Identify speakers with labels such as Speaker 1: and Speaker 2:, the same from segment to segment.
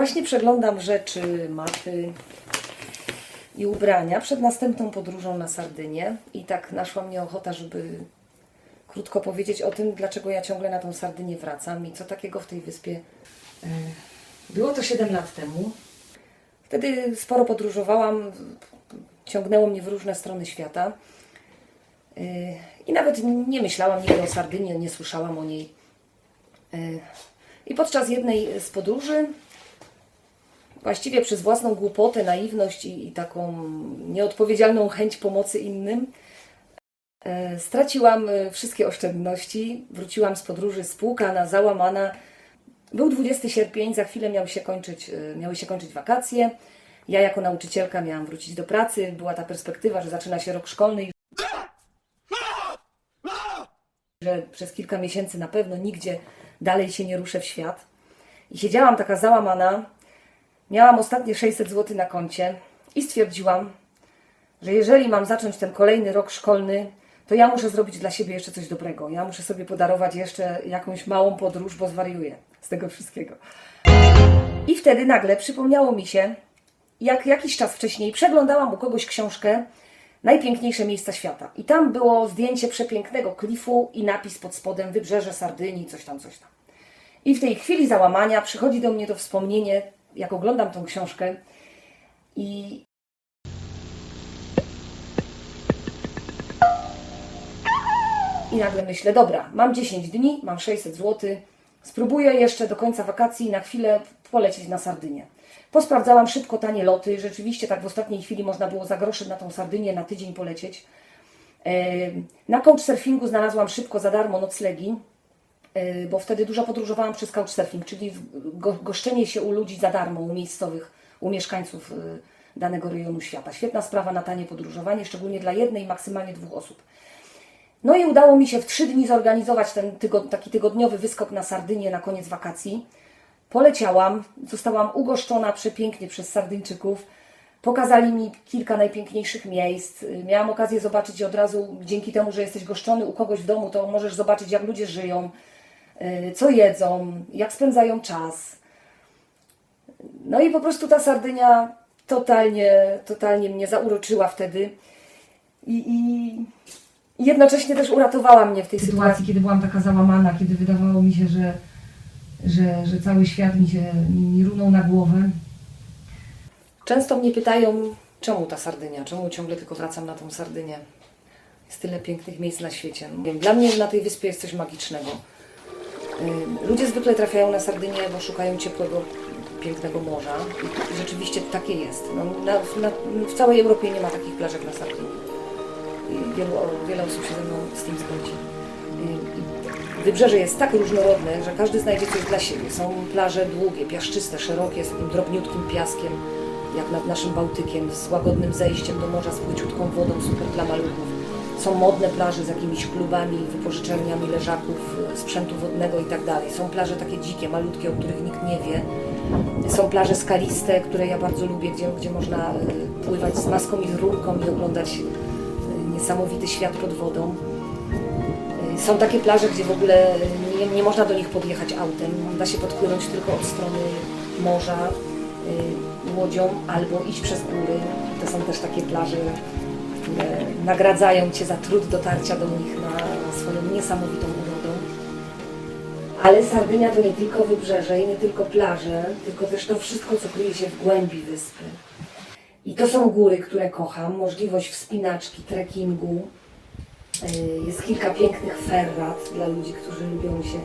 Speaker 1: Właśnie przeglądam rzeczy, maty i ubrania przed następną podróżą na Sardynię i tak naszła mnie ochota, żeby krótko powiedzieć o tym, dlaczego ja ciągle na tą Sardynię wracam i co takiego w tej wyspie. Było to 7 lat temu. Wtedy sporo podróżowałam, ciągnęło mnie w różne strony świata i nawet nie myślałam nigdy o Sardynii, nie słyszałam o niej. I podczas jednej z podróży, właściwie przez własną głupotę, naiwność i taką nieodpowiedzialną chęć pomocy innym, straciłam wszystkie oszczędności, wróciłam z podróży spłukana, załamana. Był 20 sierpień, za chwilę miały się kończyć wakacje. Ja jako nauczycielka miałam wrócić do pracy, była ta perspektywa, że zaczyna się rok szkolny i że przez kilka miesięcy na pewno nigdzie dalej się nie ruszę w świat. I siedziałam taka załamana, miałam ostatnie 600 zł na koncie i stwierdziłam, że jeżeli mam zacząć ten kolejny rok szkolny, to ja muszę zrobić dla siebie jeszcze coś dobrego. Ja muszę sobie podarować jeszcze jakąś małą podróż, bo zwariuję z tego wszystkiego. I wtedy nagle przypomniało mi się, jak jakiś czas wcześniej przeglądałam u kogoś książkę Najpiękniejsze miejsca świata. I tam było zdjęcie przepięknego klifu i napis pod spodem Wybrzeże Sardynii, coś tam, coś tam. I w tej chwili załamania przychodzi do mnie to wspomnienie, jak oglądam tą książkę i nagle myślę, dobra, mam 10 dni, mam 600 zł, spróbuję jeszcze do końca wakacji na chwilę polecieć na Sardynię. Posprawdzałam szybko tanie loty, rzeczywiście tak w ostatniej chwili można było za grosze na tą Sardynię na tydzień polecieć. Na couchsurfingu znalazłam szybko za darmo noclegi, bo wtedy dużo podróżowałam przez couchsurfing, czyli goszczenie się u ludzi za darmo, u miejscowych, u mieszkańców danego rejonu świata. Świetna sprawa na tanie podróżowanie, szczególnie dla jednej, maksymalnie 2 osób. No i udało mi się w 3 dni zorganizować ten taki tygodniowy wyskok na Sardynię na koniec wakacji. Poleciałam, zostałam ugoszczona przepięknie przez Sardyńczyków. Pokazali mi kilka najpiękniejszych miejsc. Miałam okazję zobaczyć od razu, dzięki temu, że jesteś goszczony u kogoś w domu, to możesz zobaczyć, jak ludzie żyją, co jedzą, jak spędzają czas. No i po prostu ta Sardynia totalnie mnie zauroczyła wtedy. I jednocześnie też uratowała mnie w tej sytuacji, kiedy byłam taka załamana, kiedy wydawało mi się, że cały świat mi runął na głowę. Często mnie pytają, czemu ta Sardynia, czemu ciągle tylko wracam na tą Sardynię. Jest tyle pięknych miejsc na świecie. Dla mnie na tej wyspie jest coś magicznego. Ludzie zwykle trafiają na Sardynię, bo szukają ciepłego, pięknego morza. I rzeczywiście takie jest. W całej Europie nie ma takich plaż jak na Sardynii. Wiele osób się ze mną z tym zgodzi. Wybrzeże jest tak różnorodne, że każdy znajdzie coś dla siebie. Są plaże długie, piaszczyste, szerokie, z takim drobniutkim piaskiem, jak nad naszym Bałtykiem, z łagodnym zejściem do morza, z płyciutką wodą, super dla maluchów. Są modne plaże z jakimiś klubami, wypożyczalniami leżaków, sprzętu wodnego itd. Są plaże takie dzikie, malutkie, o których nikt nie wie. Są plaże skaliste, które ja bardzo lubię, gdzie można pływać z maską i z rurką i oglądać niesamowity świat pod wodą. Są takie plaże, gdzie w ogóle nie można do nich podjechać autem. Da się podpłynąć tylko od strony morza łodzią albo iść przez góry. To są też takie plaże, które nagradzają Cię za trud dotarcia do nich na swoją niesamowitą urodą. Ale Sardynia to nie tylko wybrzeże i nie tylko plaże, tylko też to wszystko, co kryje się w głębi wyspy. I to są góry, które kocham, możliwość wspinaczki, trekkingu. Jest kilka pięknych ferrat dla ludzi, którzy lubią się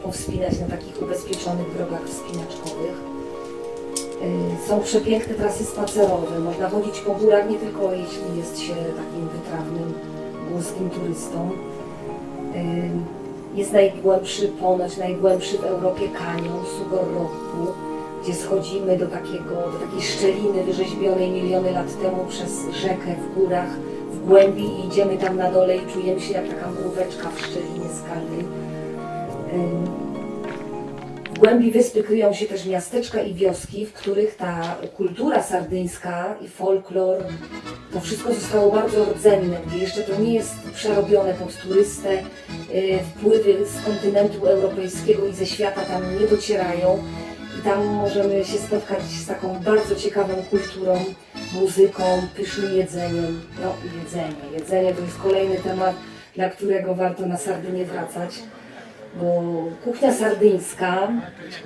Speaker 1: powspinać na takich ubezpieczonych drogach wspinaczkowych. Są przepiękne trasy spacerowe, można chodzić po górach nie tylko jeśli jest się takim wytrawnym górskim turystą. Jest ponoć najgłębszy w Europie kanion Sugar Rocku, gdzie schodzimy do takiej szczeliny wyrzeźbionej miliony lat temu przez rzekę w górach, w głębi i idziemy tam na dole i czujemy się jak taka mróweczka w szczelinie skalnej. W głębi wyspy kryją się też miasteczka i wioski, w których ta kultura sardyńska i folklor, to wszystko zostało bardzo rdzenne, gdzie jeszcze to nie jest przerobione pod turystę, wpływy z kontynentu europejskiego i ze świata tam nie docierają. tam możemy się spotkać z taką bardzo ciekawą kulturą, muzyką, pysznym jedzeniem. No i jedzenie. Jedzenie to jest kolejny temat, dla którego warto na Sardynię wracać, bo kuchnia sardyńska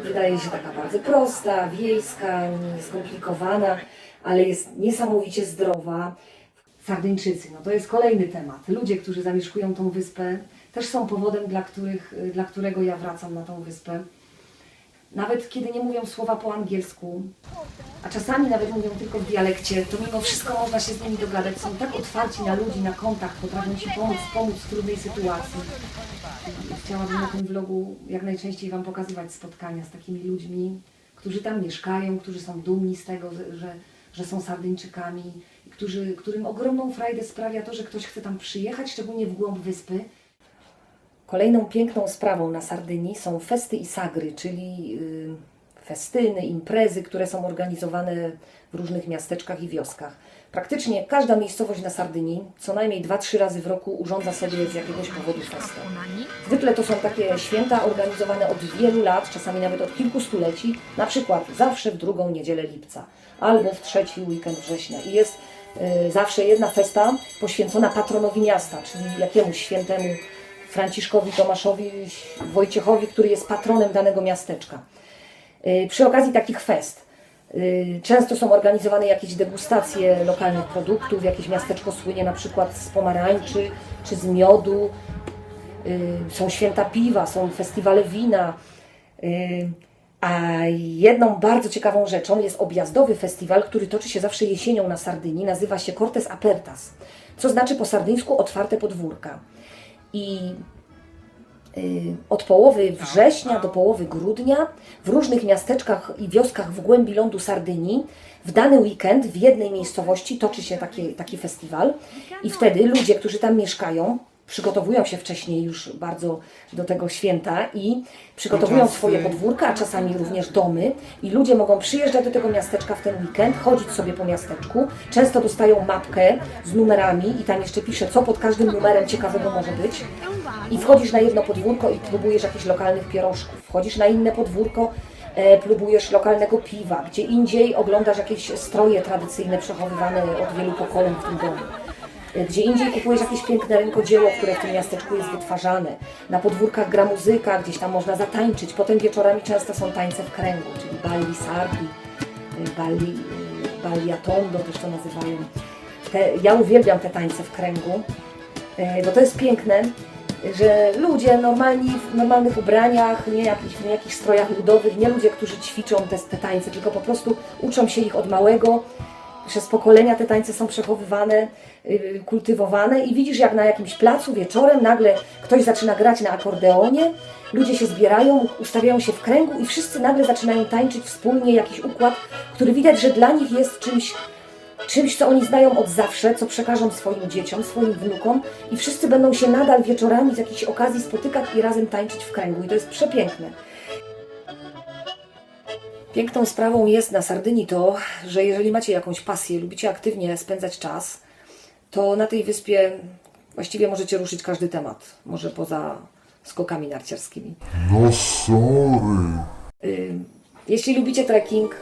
Speaker 1: wydaje się taka bardzo prosta, wiejska, nieskomplikowana, ale jest niesamowicie zdrowa. Sardyńczycy, no to jest kolejny temat. Ludzie, którzy zamieszkują tą wyspę, też są powodem, dla którego ja wracam na tą wyspę. Nawet kiedy nie mówią słowa po angielsku, a czasami nawet mówią tylko w dialekcie, to mimo wszystko można się z nimi dogadać. Są tak otwarci na ludzi, na kontakt, potrafią Ci pomóc w trudnej sytuacji. Chciałabym na tym vlogu jak najczęściej Wam pokazywać spotkania z takimi ludźmi, którzy tam mieszkają, którzy są dumni z tego, że są Sardyńczykami, którym ogromną frajdę sprawia to, że ktoś chce tam przyjechać, szczególnie w głąb wyspy. Kolejną piękną sprawą na Sardynii są festy i sagry, czyli festyny, imprezy, które są organizowane w różnych miasteczkach i wioskach. Praktycznie każda miejscowość na Sardynii co najmniej 2-3 razy w roku urządza sobie z jakiegoś powodu festę. Zwykle to są takie święta organizowane od wielu lat, czasami nawet od kilku stuleci, na przykład zawsze w drugą niedzielę lipca albo w trzeci weekend września. I jest zawsze jedna festa poświęcona patronowi miasta, czyli jakiemuś świętemu Franciszkowi, Tomaszowi, Wojciechowi, który jest patronem danego miasteczka. Przy okazji takich fest często są organizowane jakieś degustacje lokalnych produktów, jakieś miasteczko słynie na przykład z pomarańczy czy z miodu, są święta piwa, są festiwale wina. A jedną bardzo ciekawą rzeczą jest objazdowy festiwal, który toczy się zawsze jesienią na Sardynii, nazywa się Cortes Apertas, co znaczy po sardyńsku otwarte podwórka. I od połowy września do połowy grudnia w różnych miasteczkach i wioskach w głębi lądu Sardynii w dany weekend w jednej miejscowości toczy się taki festiwal i wtedy ludzie, którzy tam mieszkają, przygotowują się wcześniej już bardzo do tego święta i przygotowują swoje podwórka, a czasami również domy i ludzie mogą przyjeżdżać do tego miasteczka w ten weekend, chodzić sobie po miasteczku, często dostają mapkę z numerami i tam jeszcze pisze, co pod każdym numerem ciekawego może być i wchodzisz na jedno podwórko i próbujesz jakichś lokalnych pierożków, wchodzisz na inne podwórko, próbujesz lokalnego piwa, gdzie indziej oglądasz jakieś stroje tradycyjne przechowywane od wielu pokoleń w tym domu. Gdzie indziej kupujesz jakieś piękne rękodzieło, które w tym miasteczku jest wytwarzane. Na podwórkach gra muzyka, gdzieś tam można zatańczyć. Potem wieczorami często są tańce w kręgu, czyli balli sardi, balli atondo też to nazywają. Ja uwielbiam te tańce w kręgu, bo to jest piękne, że ludzie normalni, w normalnych ubraniach, nie w jakichś strojach ludowych, nie ludzie, którzy ćwiczą te tańce, tylko po prostu uczą się ich od małego. Przez pokolenia te tańce są przechowywane, kultywowane i widzisz, jak na jakimś placu wieczorem nagle ktoś zaczyna grać na akordeonie, ludzie się zbierają, ustawiają się w kręgu i wszyscy nagle zaczynają tańczyć wspólnie jakiś układ, który widać, że dla nich jest czymś, co oni znają od zawsze, co przekażą swoim dzieciom, swoim wnukom i wszyscy będą się nadal wieczorami z jakichś okazji spotykać i razem tańczyć w kręgu i to jest przepiękne. Piękną sprawą jest na Sardynii to, że jeżeli macie jakąś pasję, lubicie aktywnie spędzać czas, to na tej wyspie właściwie możecie ruszyć każdy temat, może poza skokami narciarskimi.
Speaker 2: No sorry.
Speaker 1: Jeśli lubicie trekking,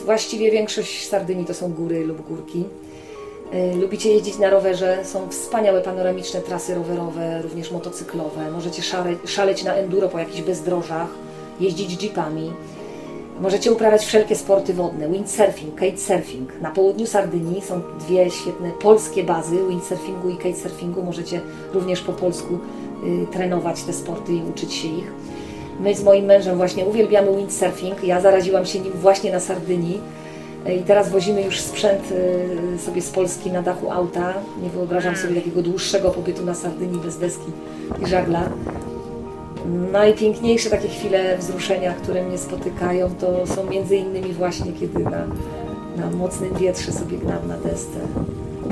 Speaker 1: właściwie większość Sardynii to są góry lub górki. Lubicie jeździć na rowerze, są wspaniałe panoramiczne trasy rowerowe, również motocyklowe. Możecie szaleć na enduro po jakichś bezdrożach, jeździć jeepami. Możecie uprawiać wszelkie sporty wodne, windsurfing, kitesurfing. Na południu Sardynii są dwie świetne polskie bazy windsurfingu i kitesurfingu. Możecie również po polsku trenować te sporty i uczyć się ich. My z moim mężem właśnie uwielbiamy windsurfing. Ja zaraziłam się nim właśnie na Sardynii i teraz wozimy już sprzęt sobie z Polski na dachu auta. Nie wyobrażam sobie takiego dłuższego pobytu na Sardynii bez deski i żagla. Najpiękniejsze takie chwile wzruszenia, które mnie spotykają, to są między innymi właśnie, kiedy na mocnym wietrze sobie gnam na desce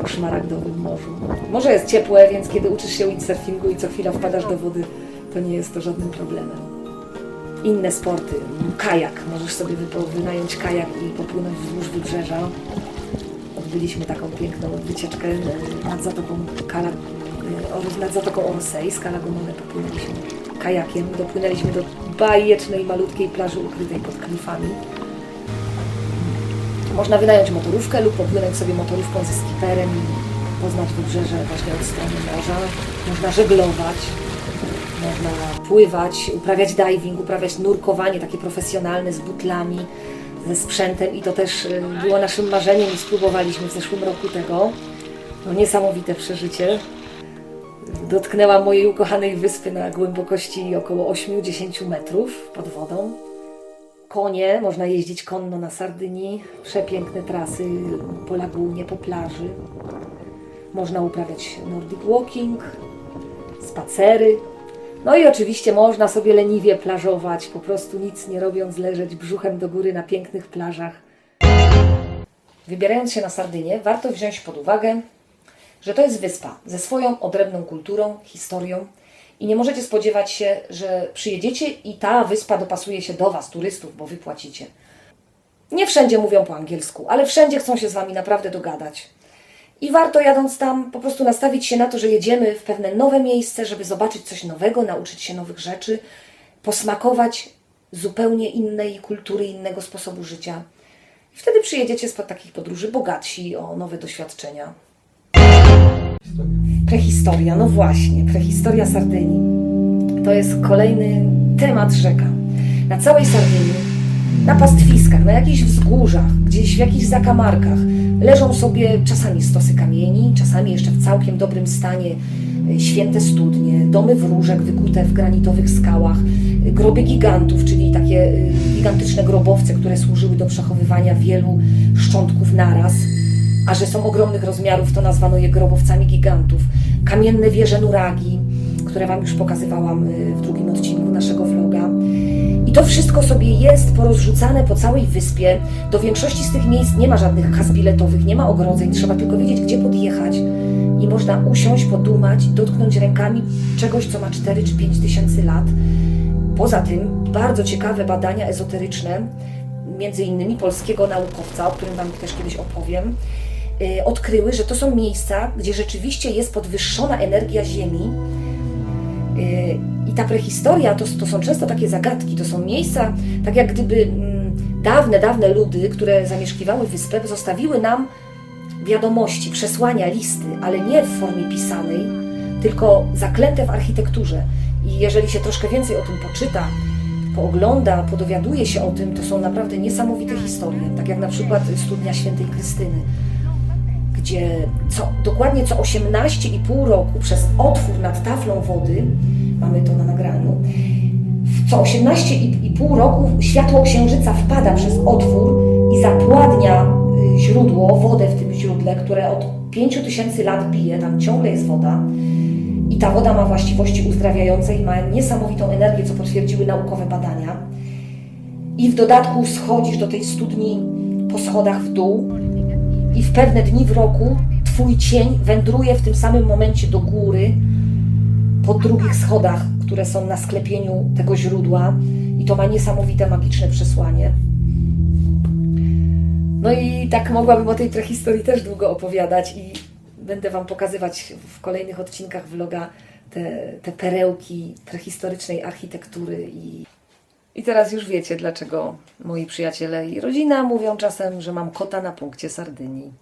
Speaker 1: po szmaragdowym morzu. Morze jest ciepłe, więc kiedy uczysz się windsurfingu i co chwila wpadasz do wody, to nie jest to żadnym problemem. Inne sporty, kajak. Możesz sobie wynająć kajak i popłynąć wzdłuż wybrzeża. Odbyliśmy taką piękną wycieczkę nad Zatoką Orsay, z Kalagonone popłynęliśmy kajakiem. Dopłynęliśmy do bajecznej, malutkiej plaży ukrytej pod klifami. Można wynająć motorówkę lub popłynąć sobie motorówką ze skiperem i poznać wybrzeże właśnie od strony morza. Można żeglować, można pływać, uprawiać diving, uprawiać nurkowanie takie profesjonalne z butlami, ze sprzętem i to też było naszym marzeniem i spróbowaliśmy w zeszłym roku tego. No, niesamowite przeżycie. Dotknęłam mojej ukochanej wyspy na głębokości około 8-10 metrów pod wodą. Konie, można jeździć konno na Sardynii, przepiękne trasy po lagunie, po plaży. Można uprawiać nordic walking, spacery. No i oczywiście można sobie leniwie plażować, po prostu nic nie robiąc, leżeć brzuchem do góry na pięknych plażach. Wybierając się na Sardynię, warto wziąć pod uwagę, że to jest wyspa ze swoją odrębną kulturą, historią i nie możecie spodziewać się, że przyjedziecie i ta wyspa dopasuje się do Was, turystów, bo Wy płacicie. Nie wszędzie mówią po angielsku, ale wszędzie chcą się z Wami naprawdę dogadać. I warto jadąc tam po prostu nastawić się na to, że jedziemy w pewne nowe miejsce, żeby zobaczyć coś nowego, nauczyć się nowych rzeczy, posmakować zupełnie innej kultury, innego sposobu życia. I wtedy przyjedziecie spod takich podróży bogatsi o nowe doświadczenia. Prehistoria, no właśnie, prehistoria Sardynii. To jest kolejny temat rzeka. Na całej Sardynii, na pastwiskach, na jakichś wzgórzach, gdzieś w jakichś zakamarkach leżą sobie czasami stosy kamieni, czasami jeszcze w całkiem dobrym stanie święte studnie, domy wróżek wykute w granitowych skałach, groby gigantów, czyli takie gigantyczne grobowce, które służyły do przechowywania wielu szczątków naraz. A że są ogromnych rozmiarów, to nazwano je grobowcami gigantów. Kamienne wieże nuragi, które Wam już pokazywałam w drugim odcinku naszego vloga. I to wszystko sobie jest porozrzucane po całej wyspie. Do większości z tych miejsc nie ma żadnych kas biletowych, nie ma ogrodzeń, trzeba tylko wiedzieć, gdzie podjechać. I można usiąść, podumać, dotknąć rękami czegoś, co ma 4 czy 5 tysięcy lat. Poza tym bardzo ciekawe badania ezoteryczne, między innymi polskiego naukowca, o którym Wam też kiedyś opowiem, odkryły, że to są miejsca, gdzie rzeczywiście jest podwyższona energia Ziemi. I ta prehistoria to są często takie zagadki, to są miejsca, tak jak gdyby dawne ludy, które zamieszkiwały wyspę, zostawiły nam wiadomości, przesłania, listy, ale nie w formie pisanej, tylko zaklęte w architekturze. I jeżeli się troszkę więcej o tym poczyta, poogląda, podowiaduje się o tym, to są naprawdę niesamowite historie, tak jak na przykład studnia Świętej Krystyny, gdzie dokładnie co 18,5 roku przez otwór nad taflą wody, mamy to na nagraniu, co 18,5 roku światło księżyca wpada przez otwór i zapładnia źródło, wodę w tym źródle, które od 5000 lat bije, tam ciągle jest woda. I ta woda ma właściwości uzdrawiające i ma niesamowitą energię, co potwierdziły naukowe badania. I w dodatku schodzisz do tej studni po schodach w dół i w pewne dni w roku Twój cień wędruje w tym samym momencie do góry po drugich schodach, które są na sklepieniu tego źródła i to ma niesamowite, magiczne przesłanie. No i tak mogłabym o tej prehistorii też długo opowiadać i będę Wam pokazywać w kolejnych odcinkach vloga te perełki prehistorycznej architektury. I teraz już wiecie, dlaczego moi przyjaciele i rodzina mówią czasem, że mam kota na punkcie Sardynii.